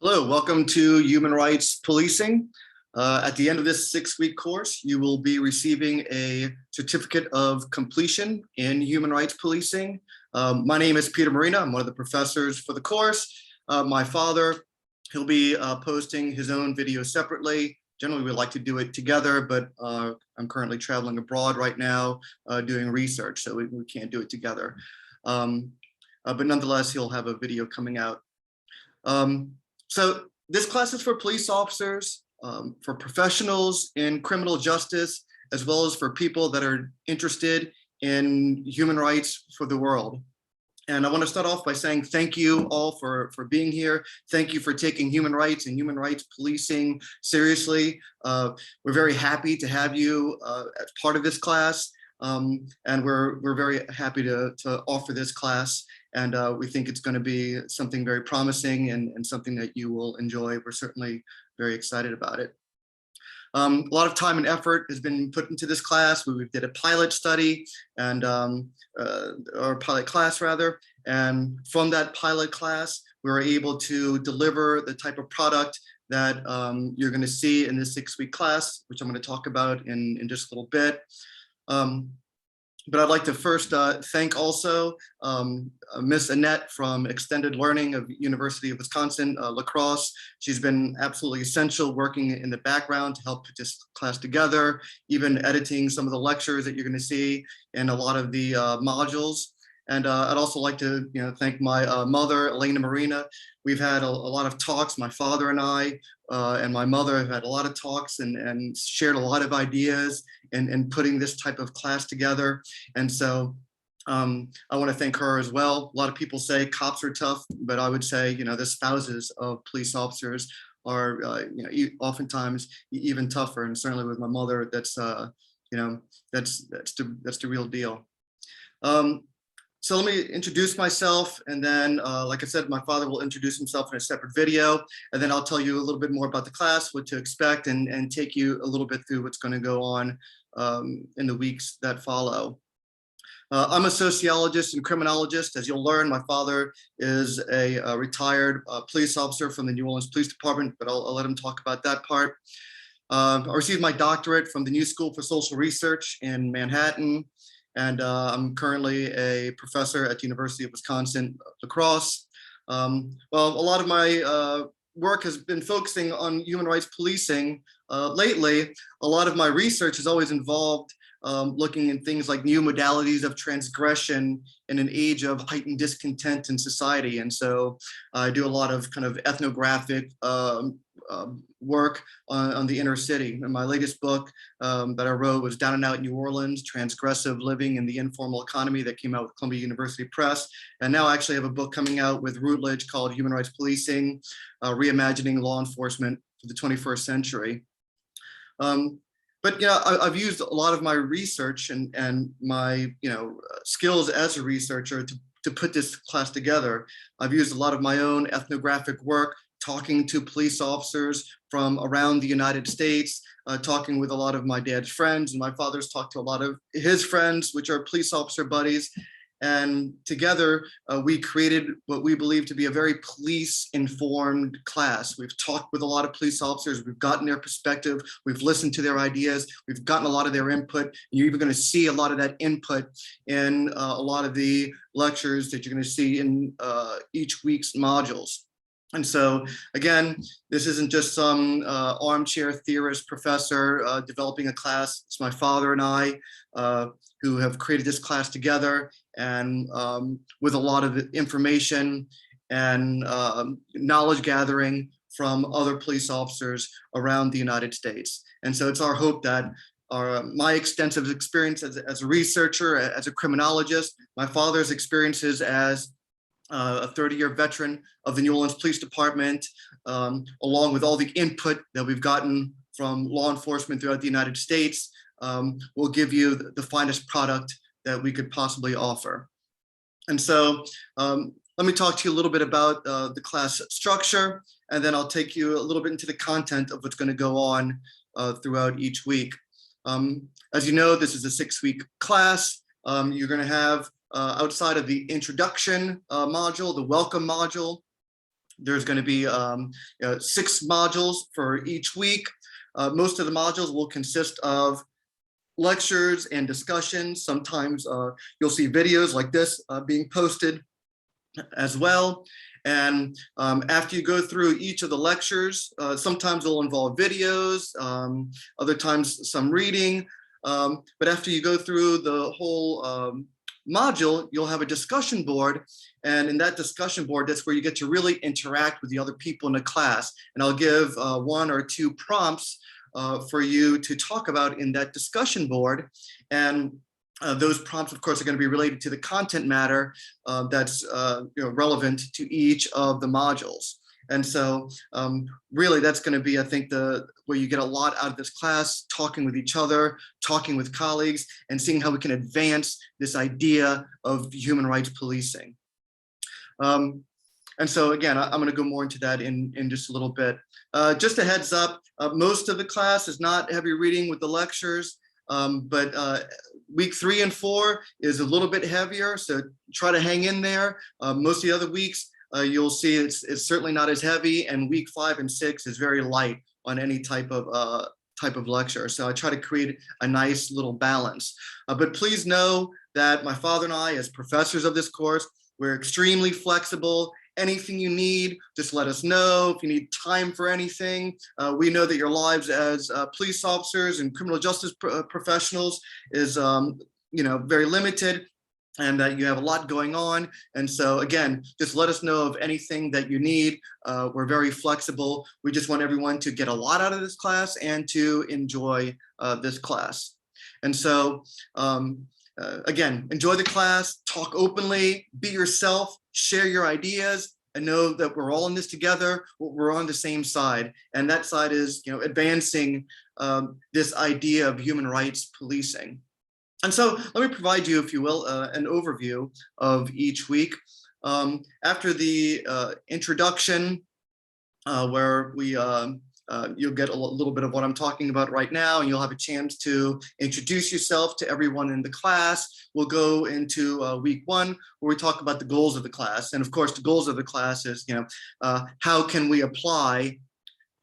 Hello, welcome to Human Rights Policing. At the end of this 6-week course, you will be receiving a certificate of completion in human rights policing. My name is Peter Marina. I'm one of the professors for the course. My father, he'll be posting his own video separately. Generally, we like to do it together, but I'm currently traveling abroad right now doing research, so we can't do it together. But nonetheless, he'll have a video coming out. So this class is for police officers, for professionals in criminal justice, as well as for people that are interested in human rights for the world. And I want to start off by saying thank you all for being here. Thank you for taking human rights and human rights policing seriously. We're very happy to have you as part of this class. And we're very happy to offer this class. And we think it's going to be something very promising and something that you will enjoy. We're certainly very excited about it. A lot of time and effort has been put into this class. We did a pilot study and or pilot class rather. And from that pilot class, we were able to deliver the type of product that you're going to see in this 6-week class, which I'm going to talk about in just a little bit. But I'd like to first thank also Miss Annette from Extended Learning of University of Wisconsin, La Crosse. She's been absolutely essential working in the background to help put this class together, even editing some of the lectures that you're going to see in a lot of the modules. And I'd also like to thank my mother, Elena Marina. We've had a lot of talks, my father and I, and my mother have had a lot of talks and shared a lot of ideas in putting this type of class together. And so I want to thank her as well. A lot of people say cops are tough, but I would say, the spouses of police officers are, oftentimes even tougher. And certainly with my mother, that's the real deal. So let me introduce myself, and then, like I said, my father will introduce himself in a separate video, and then I'll tell you a little bit more about the class, what to expect, and take you a little bit through what's going to go on in the weeks that follow. I'm a sociologist and criminologist. As you'll learn, my father is a retired police officer from the New Orleans Police Department, but I'll let him talk about that part. I received my doctorate from the New School for Social Research in Manhattan. And I'm currently a professor at the University of Wisconsin, La Crosse. Well, a lot of my work has been focusing on human rights policing. Lately, a lot of my research has always involved looking at things like new modalities of transgression in an age of heightened discontent in society. And so I do a lot of kind of ethnographic work on the inner city. And my latest book that I wrote was Down and Out New Orleans, Transgressive Living in the Informal Economy, that came out with Columbia University Press. And now I actually have a book coming out with Routledge called Human Rights Policing, Reimagining Law Enforcement for the 21st Century. But I've used a lot of my research and my skills as a researcher to put this class together. I've used a lot of my own ethnographic work, talking to police officers from around the United States, talking with a lot of my dad's friends, and my father's talked to a lot of his friends, which are police officer buddies. And together, we created what we believe to be a very police-informed class. We've talked with a lot of police officers. We've gotten their perspective. We've listened to their ideas. We've gotten a lot of their input. You're even going to see a lot of that input in a lot of the lectures that you're going to see in each week's modules. And so, again, this isn't just some armchair theorist professor developing a class. It's my father and I who have created this class together, and with a lot of information and knowledge gathering from other police officers around the United States. And so it's our hope that my extensive experience as a researcher, as a criminologist, my father's experiences as a 30-year veteran of the New Orleans Police Department, along with all the input that we've gotten from law enforcement throughout the United States, will give you the finest product that we could possibly offer. And so let me talk to you a little bit about the class structure, and then I'll take you a little bit into the content of what's going to go on throughout each week. As you know, this is a 6-week class. You're going to have outside of the introduction module, the welcome module, There's going to be 6 modules for each week. Most of the modules will consist of lectures and discussions. Sometimes you'll see videos like this being posted as well. And after you go through each of the lectures, sometimes it'll involve videos, other times some reading. But after you go through the whole module, you'll have a discussion board. And in that discussion board, that's where you get to really interact with the other people in the class. And I'll give 1 or 2 prompts for you to talk about in that discussion board. And those prompts, of course, are going to be related to the content matter that's relevant to each of the modules. And so really, that's going to be, I think, where you get a lot out of this class, talking with each other, talking with colleagues, and seeing how we can advance this idea of human rights policing. And so again, I'm going to go more into that in just a little bit. Just a heads up, most of the class is not heavy reading with the lectures, but week 3 and 4 is a little bit heavier, so try to hang in there. Most of the other weeks, you'll see it's certainly not as heavy, and week 5 and 6 is very light on any type of lecture. So I try to create a nice little balance. But please know that my father and I, as professors of this course, we're extremely flexible. Anything you need, just let us know. If you need time for anything, we know that your lives as police officers and criminal justice professionals is very limited, and that you have a lot going on. And so again, just let us know of anything that you need. We're very flexible. We just want everyone to get a lot out of this class and to enjoy this class. And so again, enjoy the class, talk openly, be yourself, share your ideas, and know that we're all in this together. We're on the same side, and that side is, advancing this idea of human rights policing. And so let me provide you, if you will, an overview of each week. After the introduction, where we you'll get a little bit of what I'm talking about right now, and you'll have a chance to introduce yourself to everyone in the class. We'll go into week 1, where we talk about the goals of the class. And of course, the goals of the class is, how can we apply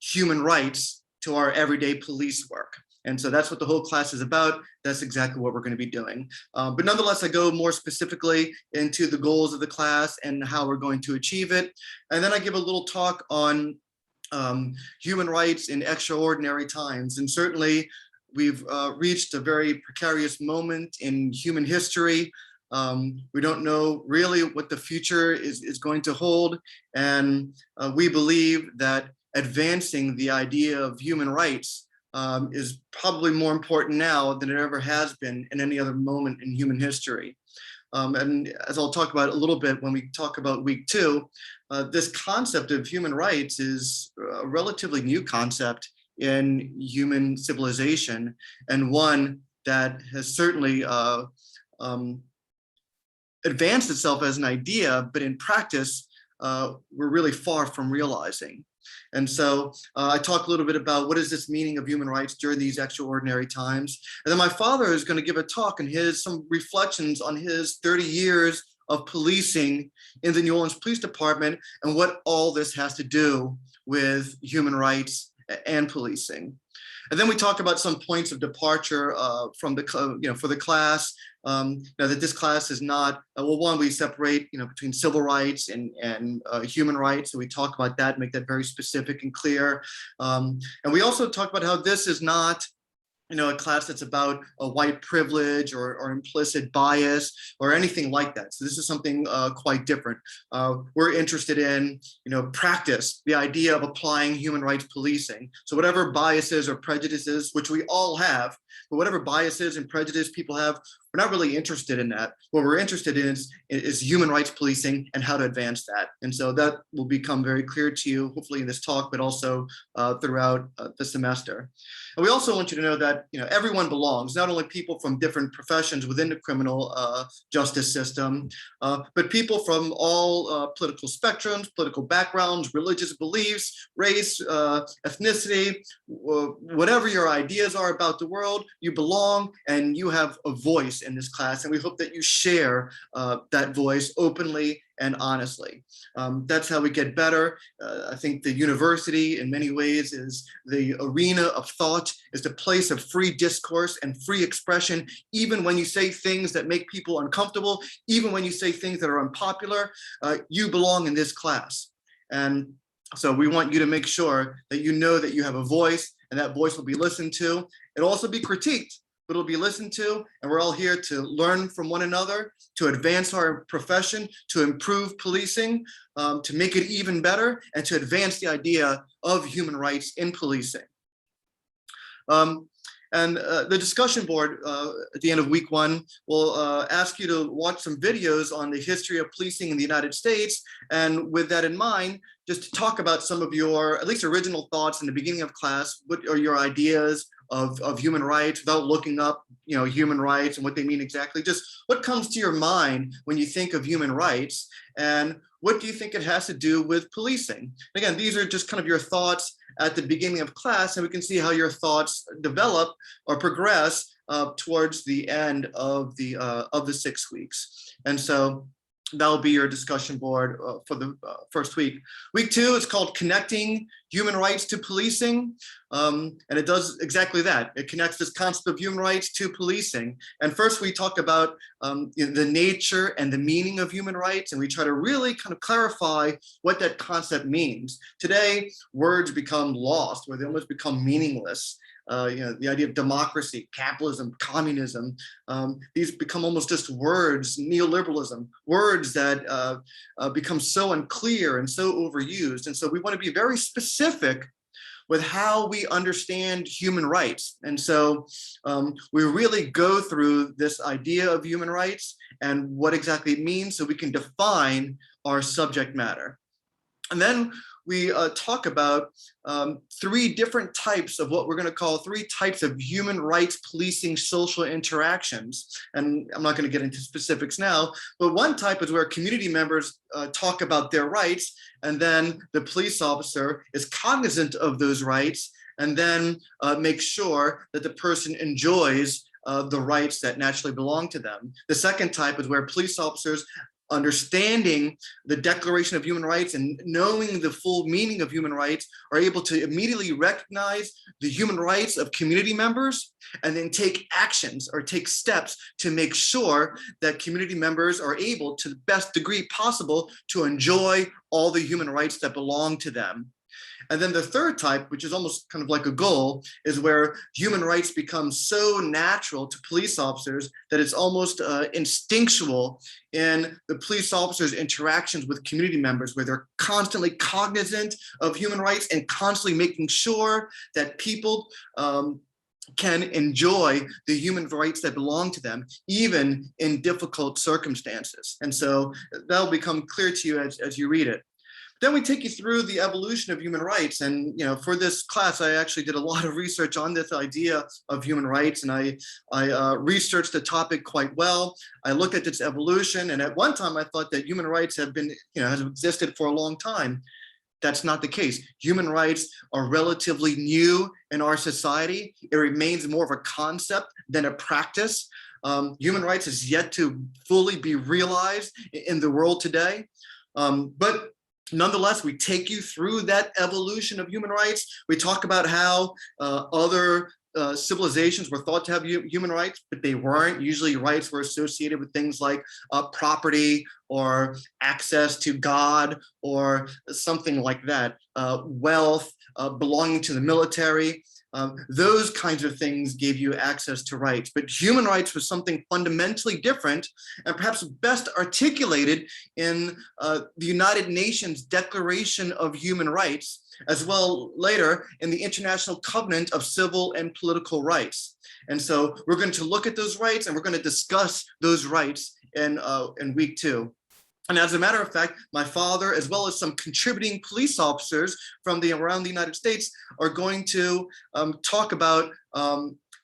human rights to our everyday police work? And so that's what the whole class is about. That's exactly what we're going to be doing. But nonetheless, I go more specifically into the goals of the class and how we're going to achieve it. And then I give a little talk on human rights in extraordinary times. And certainly we've reached a very precarious moment in human history. We don't know really what the future is going to hold. And we believe that advancing the idea of human rights is probably more important now than it ever has been in any other moment in human history. And as I'll talk about a little bit when we talk about week 2, this concept of human rights is a relatively new concept in human civilization, and one that has certainly advanced itself as an idea, but in practice, we're really far from realizing. And so I talk a little bit about what is this meaning of human rights during these extraordinary times. And then my father is going to give a talk and some reflections on his 30 years of policing in the New Orleans Police Department and what all this has to do with human rights and policing. And then we talk about some points of departure from the, for the class. That this class is not, well, one, we separate, between civil rights and human rights. So we talk about that, make that very specific and clear. And we also talk about how this is not, a class that's about a white privilege or implicit bias or anything like that. So this is something quite different. We're interested in, practice, the idea of applying human rights policing. So whatever biases or prejudices, which we all have, but whatever biases and prejudice people have, we're not really interested in that. What we're interested in is human rights policing and how to advance that. And so that will become very clear to you, hopefully in this talk, but also throughout the semester. And we also want you to know that everyone belongs, not only people from different professions within the criminal justice system, but people from all political spectrums, political backgrounds, religious beliefs, race, ethnicity, whatever your ideas are about the world, you belong and you have a voice in this class, and we hope that you share that voice openly and honestly. That's how we get better. I think the university in many ways is the arena of thought, is the place of free discourse and free expression. Even when you say things that make people uncomfortable, even when you say things that are unpopular, you belong in this class. And so we want you to make sure that you know that you have a voice, and that voice will be listened to. It'll also be critiqued, but it'll be listened to, and we're all here to learn from one another, to advance our profession, to improve policing, to make it even better, and to advance the idea of human rights in policing. The discussion board at the end of week 1 will ask you to watch some videos on the history of policing in the United States. And with that in mind, just to talk about some of your at least original thoughts in the beginning of class. What are your ideas of human rights without looking up, human rights and what they mean exactly? Just what comes to your mind when you think of human rights, and what do you think it has to do with policing? Again, these are just kind of your thoughts at the beginning of class, and we can see how your thoughts develop or progress towards the end of the 6 weeks. And so that'll be your discussion board for the first week. Week 2 is called Connecting Human Rights to Policing. And it does exactly that. It connects this concept of human rights to policing. And first we talk about the nature and the meaning of human rights, and we try to really kind of clarify what that concept means. Today, words become lost, where they almost become meaningless. The idea of democracy, capitalism, communism, these become almost just words, neoliberalism, words that become so unclear and so overused. And so we want to be very specific with how we understand human rights. And so we really go through this idea of human rights and what exactly it means so we can define our subject matter. And then we talk about 3 different types of what we're going to call 3 types of human rights policing social interactions. And I'm not going to get into specifics now, but one type is where community members talk about their rights, and then the police officer is cognizant of those rights, and then make sure that the person enjoys the rights that naturally belong to them. The second type is where police officers, understanding the Declaration of Human Rights and knowing the full meaning of human rights, are able to immediately recognize the human rights of community members and then take actions or take steps to make sure that community members are able, to the best degree possible, to enjoy all the human rights that belong to them. And then the third type, which is almost kind of like a goal, is where human rights become so natural to police officers that it's almost instinctual in the police officers' interactions with community members, where they're constantly cognizant of human rights and constantly making sure that people can enjoy the human rights that belong to them, even in difficult circumstances. And so that'll become clear to you as you read it. Then we take you through the evolution of human rights. And for this class, I actually did a lot of research on this idea of human rights, and I researched the topic quite well. I looked at its evolution, and at one time I thought that human rights have been, has existed for a long time. That's not the case. Human rights are relatively new in our society. It remains more of a concept than a practice. Human rights is yet to fully be realized in the world today. But nonetheless, we take you through that evolution of human rights. We talk about how other civilizations were thought to have human rights, but they weren't. Usually rights were associated with things like property or access to God or something like that, wealth, belonging to the military. Those kinds of things gave you access to rights, but human rights was something fundamentally different, and perhaps best articulated in the United Nations Declaration of Human Rights, as well later in the International Covenant of Civil and Political Rights. And so we're going to look at those rights, and we're going to discuss those rights in week 2. And as a matter of fact, my father, as well as some contributing police officers from around the United States, are going to talk about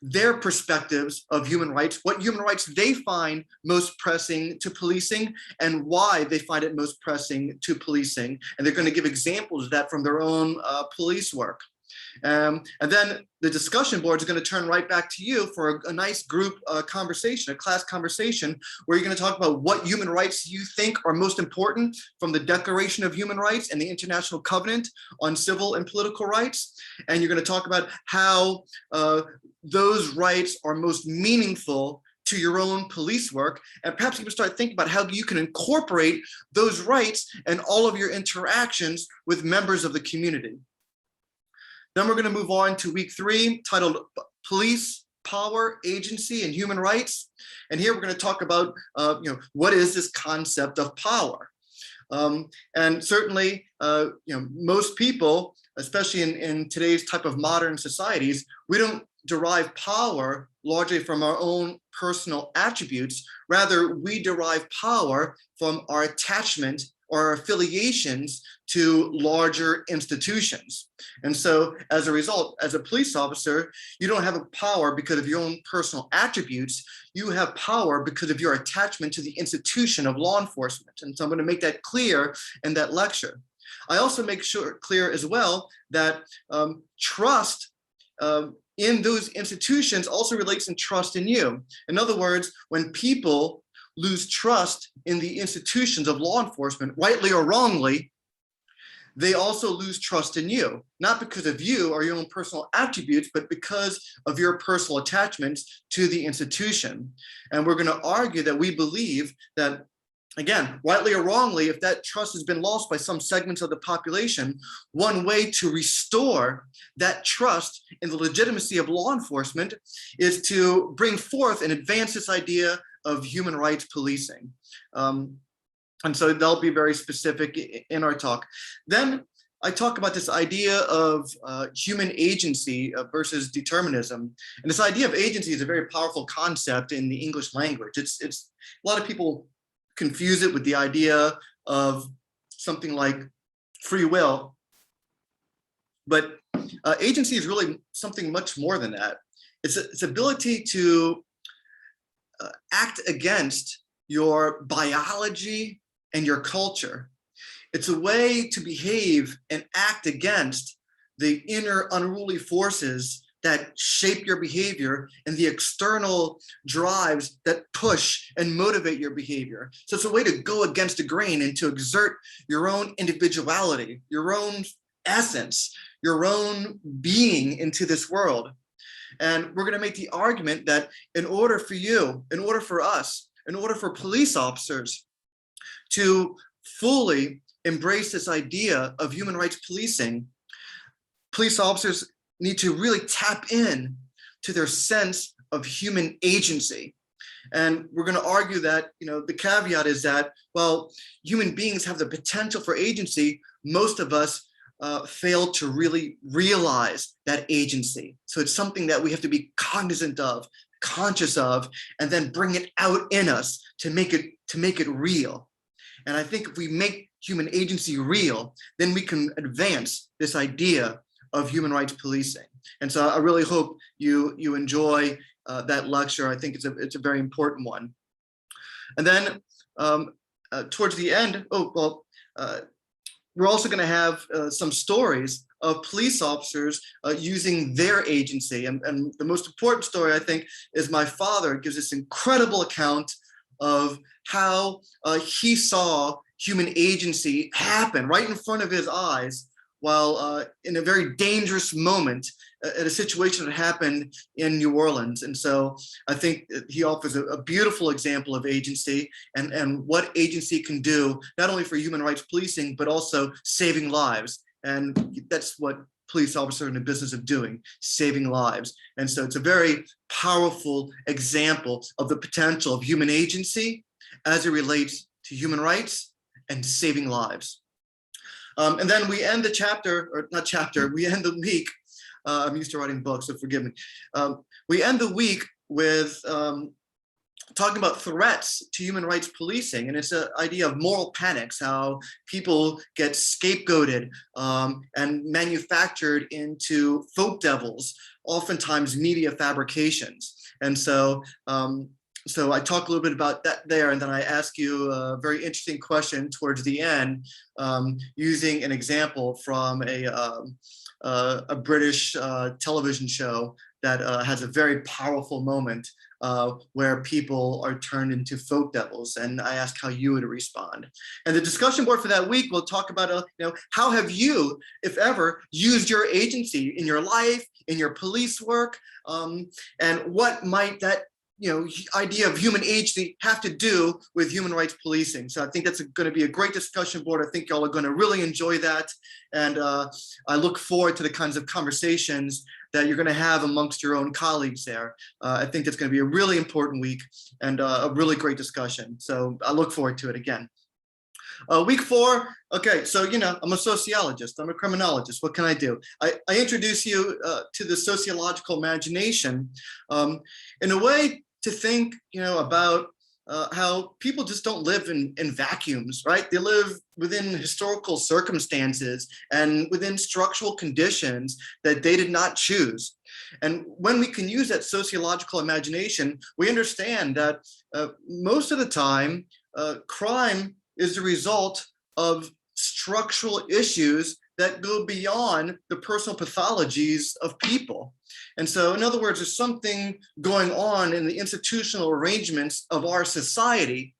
their perspectives of human rights, what human rights they find most pressing to policing, and why they find it most pressing to policing. And they're going to give examples of that from their own police work. And then the discussion board is going to turn right back to you for a nice group conversation, a class conversation, where you're going to talk about what human rights you think are most important from the Declaration of Human Rights and the International Covenant on Civil and Political Rights. And you're going to talk about how those rights are most meaningful to your own police work, and perhaps you can start thinking about how you can incorporate those rights in all of your interactions with members of the community. Then we're going to move on to week 3, titled Police, Power, Agency, and Human Rights. And here we're going to talk about, what is this concept of power? And certainly, most people, especially in today's type of modern societies, we don't derive power largely from our own personal attributes. Rather, we derive power from our attachment or our affiliations to larger institutions. And so as a result, as a police officer, you don't have a power because of your own personal attributes. You have power because of your attachment to the institution of law enforcement. And so I'm going to make that clear in that lecture. I also make sure clear as well that trust in those institutions also relates in trust in you. In other words, when people lose trust in the institutions of law enforcement, rightly or wrongly, they also lose trust in you, not because of you or your own personal attributes, but because of your personal attachments to the institution. And we're going to argue that we believe that, again, rightly or wrongly, if that trust has been lost by some segments of the population, one way to restore that trust in the legitimacy of law enforcement is to bring forth and advance this idea of human rights policing. And so they'll be very specific in our talk. Then I talk about this idea of human agency versus determinism. And this idea of agency is a very powerful concept in the English language. It's a lot of people confuse it with the idea of something like free will. But agency is really something much more than that. It's ability to act against your biology and your culture. It's a way to behave and act against the inner unruly forces that shape your behavior and the external drives that push and motivate your behavior. So it's a way to go against the grain and to exert your own individuality, your own essence, your own being into this world. And we're going to make the argument that in order for you, in order for us, in order for police officers to fully embrace this idea of human rights policing, police officers need to really tap in to their sense of human agency. And we're going to argue that, the caveat is that, well, human beings have the potential for agency. Most of us fail to really realize that agency. So it's something that we have to be cognizant of, conscious of, and then bring it out in us to make it real. And I think if we make human agency real, then we can advance this idea of human rights policing. And so I really hope you enjoy that lecture. I think it's a very important one. And then towards the end, we're also going to have some stories of police officers using their agency. And the most important story, I think, is my father gives this incredible account of how he saw human agency happen right in front of his eyes while in a very dangerous moment at a situation that happened in New Orleans. And so I think he offers a beautiful example of agency and what agency can do, not only for human rights policing, but also saving lives. And that's what police officers are in the business of doing, saving lives. And so it's a very powerful example of the potential of human agency as it relates to human rights and saving lives. And then we end the chapter, or not chapter, we end the week. I'm used to writing books, so forgive me. We end the week with talking about threats to human rights policing. And it's an idea of moral panics, how people get scapegoated and manufactured into folk devils, oftentimes media fabrications. And so So I talk a little bit about that there, and then I ask you a very interesting question towards the end, using an example from a British television show that has a very powerful moment where people are turned into folk devils, and I ask how you would respond. And the discussion board for that week will talk about, how have you, if ever, used your agency in your life, in your police work, and what might that idea of human agency have to do with human rights policing. So I think that's going to be a great discussion board. I think y'all are going to really enjoy that. And I look forward to the kinds of conversations that you're going to have amongst your own colleagues there. I think it's going to be a really important week and a really great discussion. So I look forward to it again. Week 4, okay, so, I'm a sociologist, I'm a criminologist, what can I do? I introduce you to the sociological imagination in a way to think, about how people just don't live in vacuums, right? They live within historical circumstances and within structural conditions that they did not choose. And when we can use that sociological imagination, we understand that most of the time, crime is the result of structural issues that go beyond the personal pathologies of people. And so, in other words, there's something going on in the institutional arrangements of our society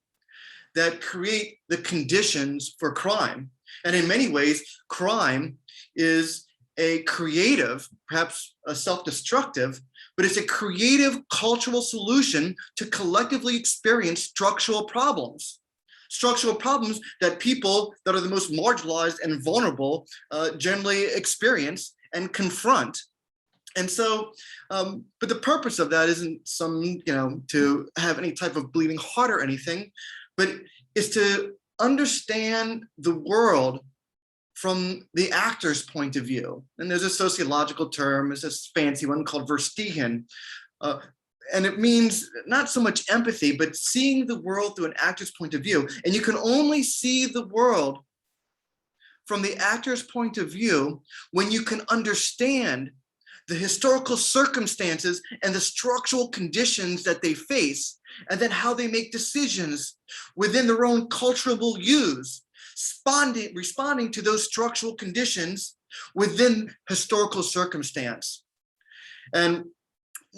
that create the conditions for crime. And in many ways, crime is a creative, perhaps a self-destructive, but it's a creative cultural solution to collectively experience structural problems. Structural problems that people that are the most marginalized and vulnerable generally experience and confront. And so, but the purpose of that isn't to have any type of bleeding heart or anything, but is to understand the world from the actor's point of view. And there's a sociological term, there's this fancy one called Verstehen. And it means not so much empathy, but seeing the world through an actor's point of view. And you can only see the world from the actor's point of view when you can understand the historical circumstances and the structural conditions that they face, and then how they make decisions within their own cultural views, responding to those structural conditions within historical circumstance. And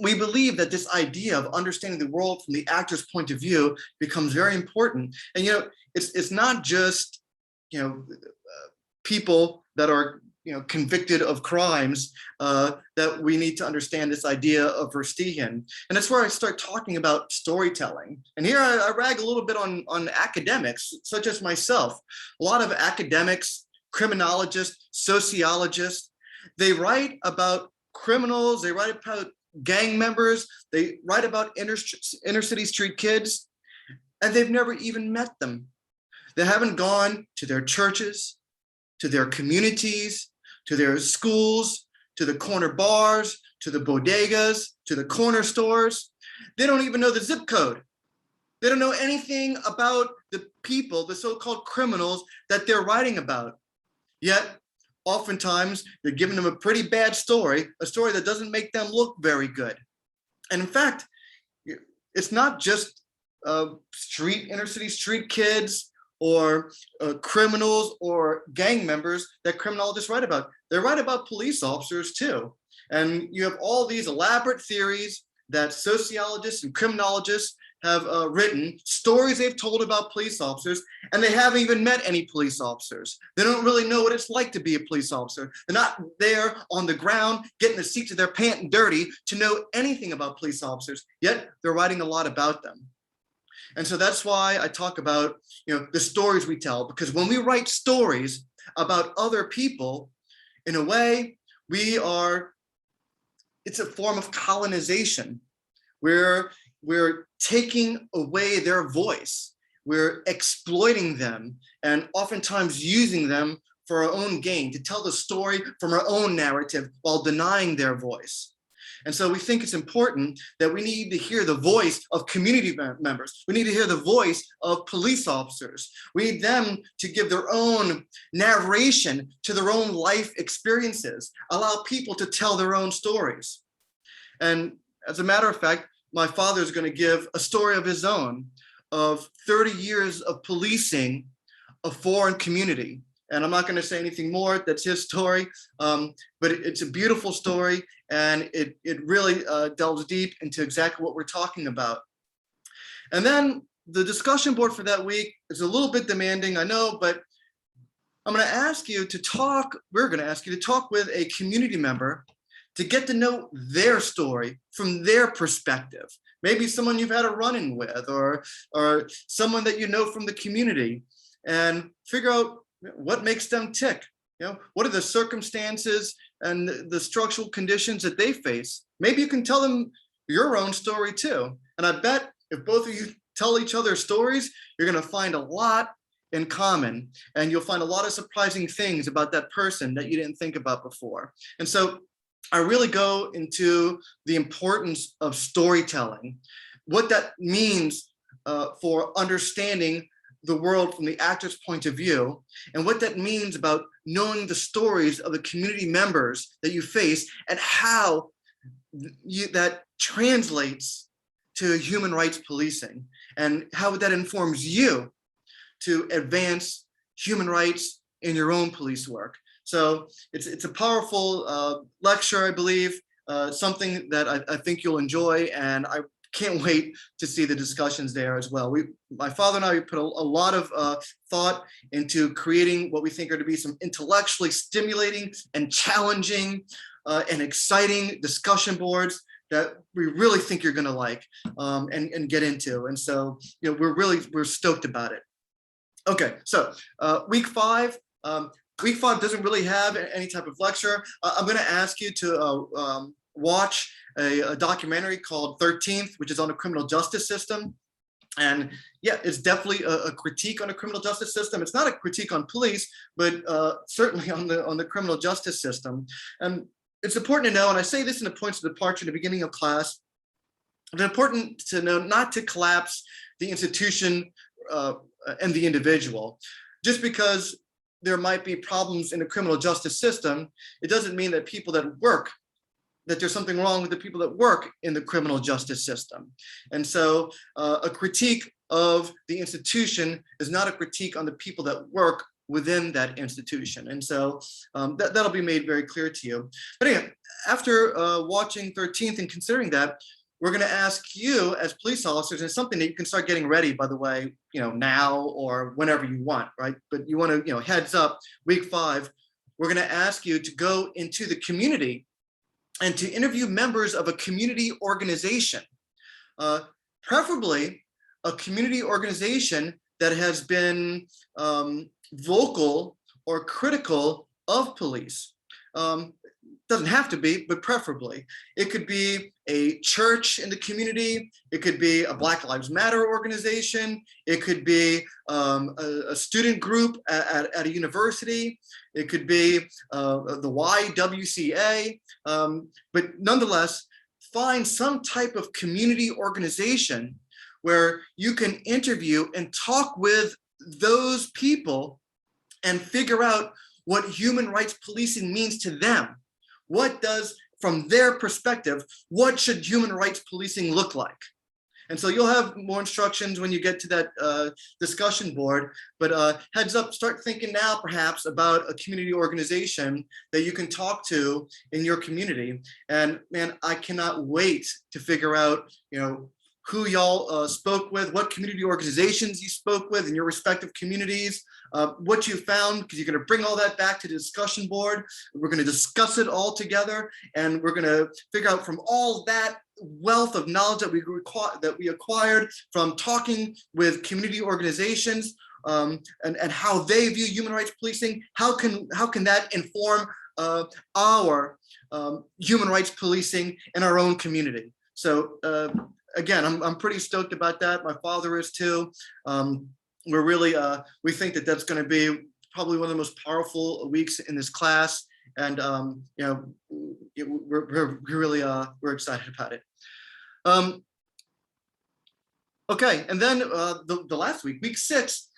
we believe that this idea of understanding the world from the actor's point of view becomes very important. And it's not just people that are convicted of crimes that we need to understand this idea of Verstehen. And that's where I start talking about storytelling. And here I rag a little bit on academics, such as myself. A lot of academics, criminologists, sociologists, they write about criminals, they write about gang members, they write about inner city street kids, and they've never even met them. They haven't gone to their churches, to their communities, to their schools, to the corner bars, to the bodegas, to the corner stores. They don't even know the zip code. They don't know anything about the people, the so-called criminals that they're writing about. Yet, oftentimes, they're giving them a pretty bad story, a story that doesn't make them look very good. And in fact, it's not just inner city street kids or criminals or gang members that criminologists write about. They write about police officers too. And you have all these elaborate theories that sociologists and criminologists have written, stories they've told about police officers, and they haven't even met any police officers. They don't really know what it's like to be a police officer. They're not there on the ground, getting the seats of their pants dirty to know anything about police officers, yet they're writing a lot about them. And so that's why I talk about the stories we tell, because when we write stories about other people, in a way, it's a form of colonization. We're taking away their voice. We're exploiting them and oftentimes using them for our own gain, to tell the story from our own narrative while denying their voice. And so we think it's important that we need to hear the voice of community members. We need to hear the voice of police officers. We need them to give their own narration to their own life experiences, allow people to tell their own stories. And as a matter of fact, my father is going to give a story of his own of 30 years of policing a foreign community. And I'm not going to say anything more. That's his story. But it's a beautiful story, and it really delves deep into exactly what we're talking about. And then the discussion board for that week is a little bit demanding, I know, but I'm going to ask you to talk. We're going to ask you to talk with a community member to get to know their story from their perspective. Maybe someone you've had a run-in with, or someone that you know from the community, and figure out what makes them tick. What are the circumstances and the structural conditions that they face? Maybe you can tell them your own story too. And I bet if both of you tell each other stories, you're going to find a lot in common, and you'll find a lot of surprising things about that person that you didn't think about before. And so I really go into the importance of storytelling, what that means for understanding the world from the actor's point of view, and what that means about knowing the stories of the community members that you face, and how that translates to human rights policing, and how that informs you to advance human rights in your own police work. So it's a powerful lecture, I believe, something that I think you'll enjoy, and I can't wait to see the discussions there as well. My father and I put a lot of thought into creating what we think are to be some intellectually stimulating and challenging and exciting discussion boards that we really think you're going to like and get into. And so, we're stoked about it. Okay, so week 5. Week 5 doesn't really have any type of lecture. I'm going to ask you to watch a documentary called 13th, which is on the criminal justice system. And yeah, it's definitely a critique on the criminal justice system. It's not a critique on police, but certainly on the criminal justice system. And it's important to know, and I say this in the points of departure at the beginning of class, it's important to know not to collapse the institution and the individual. Just because there might be problems in the criminal justice system, it doesn't mean that that there's something wrong with the people that work in the criminal justice system. And so a critique of the institution is not a critique on the people that work within that institution. And so that'll be made very clear to you. But anyway, after watching 13th and considering that, we're going to ask you as police officers, and it's something that you can start getting ready, by the way, now or whenever you want, right? But you want to, heads up, week 5, we're going to ask you to go into the community and to interview members of a community organization, preferably a community organization that has been vocal or critical of police. Doesn't have to be, but preferably. It could be a church in the community. It could be a Black Lives Matter organization. It could be a student group at a university. It could be the YWCA. But nonetheless, find some type of community organization where you can interview and talk with those people and figure out what human rights policing means to them. What does, from their perspective, what should human rights policing look like? And so you'll have more instructions when you get to that discussion board, but heads up, start thinking now perhaps about a community organization that you can talk to in your community. And man, I cannot wait to figure out, who y'all spoke with, what community organizations you spoke with in your respective communities, what you found, because you're going to bring all that back to the discussion board. We're going to discuss it all together, and we're going to figure out from all that wealth of knowledge that we acquired from talking with community organizations and how they view human rights policing. How can that inform our human rights policing in our own community? So again, I'm pretty stoked about that. My father is too. We're really, we think that that's going to be probably one of the most powerful weeks in this class. And, we're really, we're excited about it. Okay, and then the last week, week 6,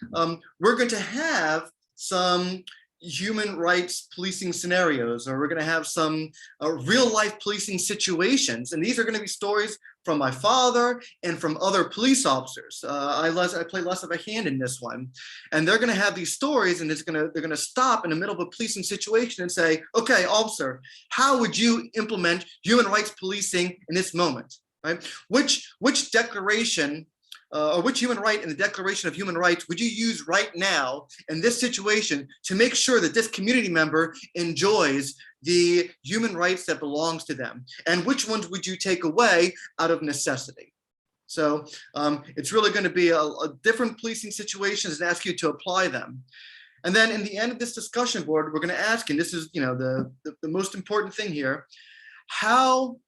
we're going to have some human rights policing scenarios, or we're going to have some real life policing situations. And these are going to be stories from my father and from other police officers. I play less of a hand in this one. And they're going to have they're going to stop in the middle of a policing situation and say, okay, officer, how would you implement human rights policing in this moment? Right? Which declaration or which human right in the Declaration of Human Rights would you use right now in this situation to make sure that this community member enjoys the human rights that belongs to them? And which ones would you take away out of necessity? So it's really going to be a different policing situations and ask you to apply them. And then in the end of this discussion board, we're going to ask, and this is the most important thing here, how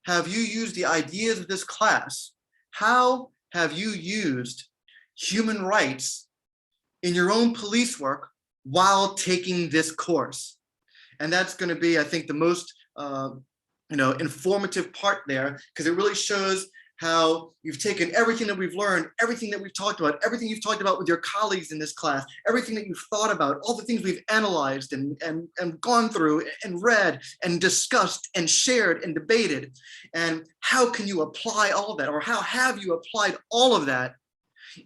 have you used the ideas of this class? How have you used human rights in your own police work while taking this course? And that's going to be, I think, the most informative part there, because it really shows how you've taken everything that we've learned, everything that we've talked about, everything you've talked about with your colleagues in this class, everything that you've thought about, all the things we've analyzed and gone through and read and discussed and shared and debated. And how can you apply all of that, or how have you applied all of that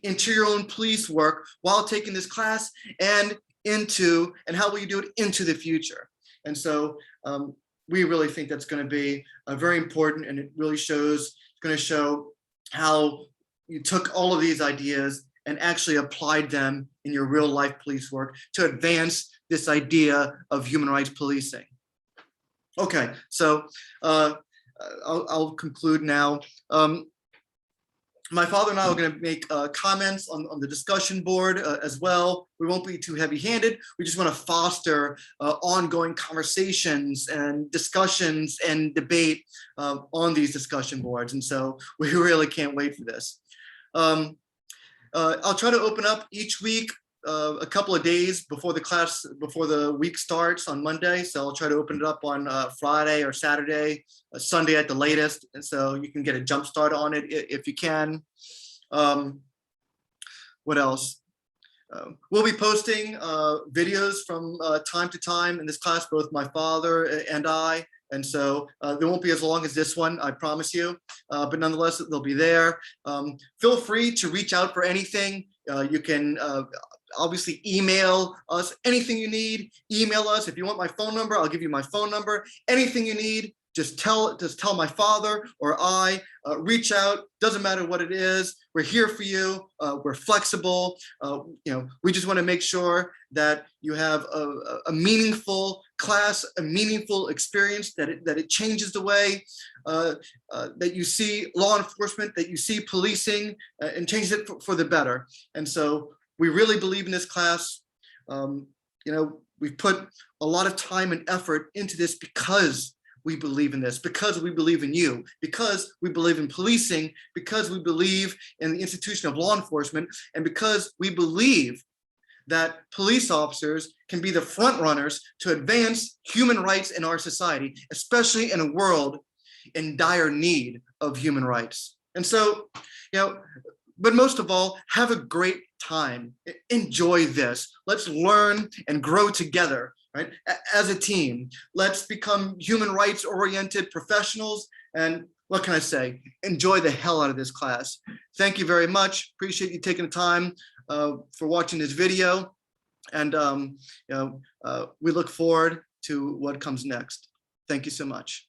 into your own police work while taking this class, and how will you do it into the future? And so we really think that's going to be very important, and it really going to show how you took all of these ideas and actually applied them in your real life police work to advance this idea of human rights policing. Okay, so I'll conclude now. My father and I are going to make comments on the discussion board as well. We won't be too heavy-handed. We just want to foster ongoing conversations and discussions and debate on these discussion boards. And so we really can't wait for this. I'll try to open up each week a couple of days before the week starts on Monday. So I'll try to open it up on Friday or Saturday, Sunday at the latest. And so you can get a jump start on it if you can. What else? We'll be posting videos from time to time in this class, both my father and I. And so they won't be as long as this one, I promise you, but nonetheless, they'll be there. Feel free to reach out for anything. You can obviously email us anything you need. Email us. If you want my phone number, I'll give you my phone number. Anything you need, just tell my father or I. Reach out. Doesn't matter what it is. We're here for you. We're flexible. We just want to make sure that you have a meaningful class, a meaningful experience, that it changes the way that you see law enforcement, that you see policing, and changes it for the better. And so we really believe in this class. We've put a lot of time and effort into this because we believe in this, because we believe in you, because we believe in policing, because we believe in the institution of law enforcement, and because we believe that police officers can be the front runners to advance human rights in our society, especially in a world in dire need of human rights. And so, but most of all, have a great time. Enjoy this. Let's learn and grow together, right? As a team. Let's become human rights oriented professionals. And what can I say? Enjoy the hell out of this class. Thank you very much. Appreciate you taking the time for watching this video. And we look forward to what comes next. Thank you so much.